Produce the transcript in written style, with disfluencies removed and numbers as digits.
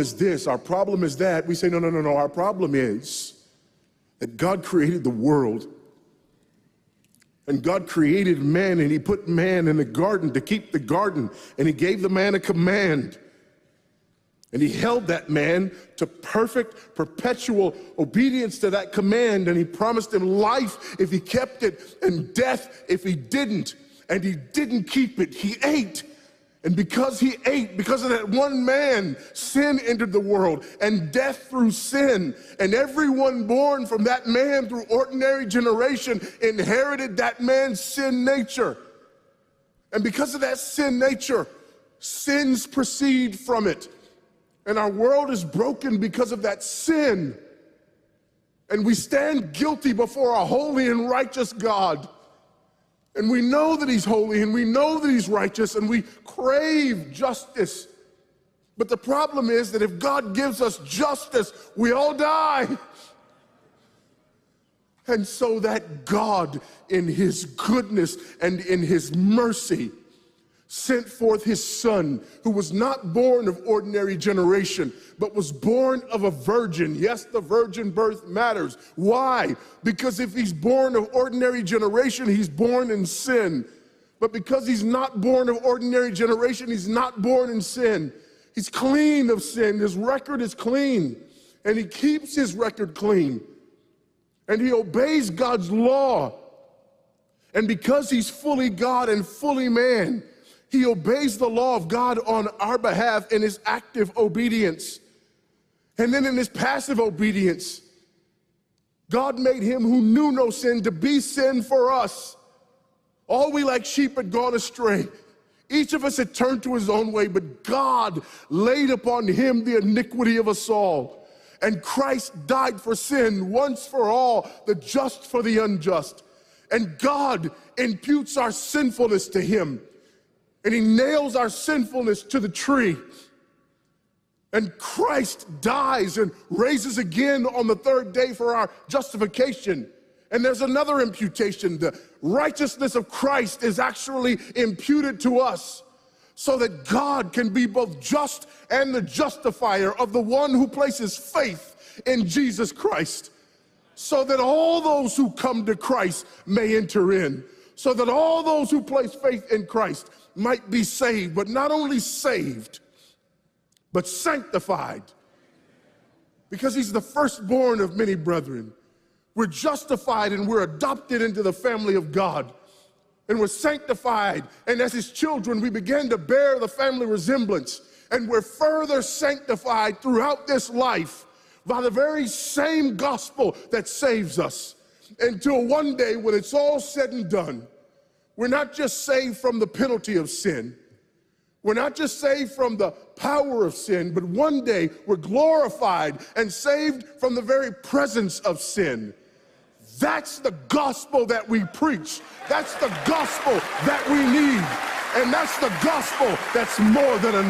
is this, our problem is that. We say, no, no, no, no. Our problem is that God created the world. And God created man, and he put man in the garden to keep the garden. And he gave the man a command. And he held that man to perfect, perpetual obedience to that command. And he promised him life if he kept it, and death if he didn't. And he didn't keep it. He ate. And because he ate, because of that one man, sin entered the world, and death through sin. And everyone born from that man through ordinary generation inherited that man's sin nature. And because of that sin nature, sins proceed from it. And our world is broken because of that sin. And we stand guilty before a holy and righteous God. And we know that he's holy, and we know that he's righteous, and we crave justice. But the problem is that if God gives us justice, we all die. And so that God, in his goodness and in his mercy, sent forth his son, who was not born of ordinary generation, but was born of a virgin. Yes, the virgin birth matters. Why? Because if he's born of ordinary generation, he's born in sin. But because he's not born of ordinary generation, he's not born in sin. He's clean of sin. His record is clean. And he keeps his record clean. And he obeys God's law. And because he's fully God and fully man, he obeys the law of God on our behalf in his active obedience. And then in his passive obedience, God made him who knew no sin to be sin for us. All we like sheep had gone astray. Each of us had turned to his own way, but God laid upon him the iniquity of us all. And Christ died for sin once for all, the just for the unjust. And God imputes our sinfulness to him. And he nails our sinfulness to the tree. And Christ dies and raises again on the third day for our justification. And there's another imputation. The righteousness of Christ is actually imputed to us so that God can be both just and the justifier of the one who places faith in Jesus Christ, so that all those who come to Christ may enter in, so that all those who place faith in Christ might be saved, but not only saved, but sanctified. Because he's the firstborn of many brethren. We're justified and we're adopted into the family of God. And we're sanctified, and as his children, we begin to bear the family resemblance. And we're further sanctified throughout this life by the very same gospel that saves us. Until one day, when it's all said and done, we're not just saved from the penalty of sin. We're not just saved from the power of sin, but one day we're glorified and saved from the very presence of sin. That's the gospel that we preach. That's the gospel that we need. And that's the gospel that's more than enough.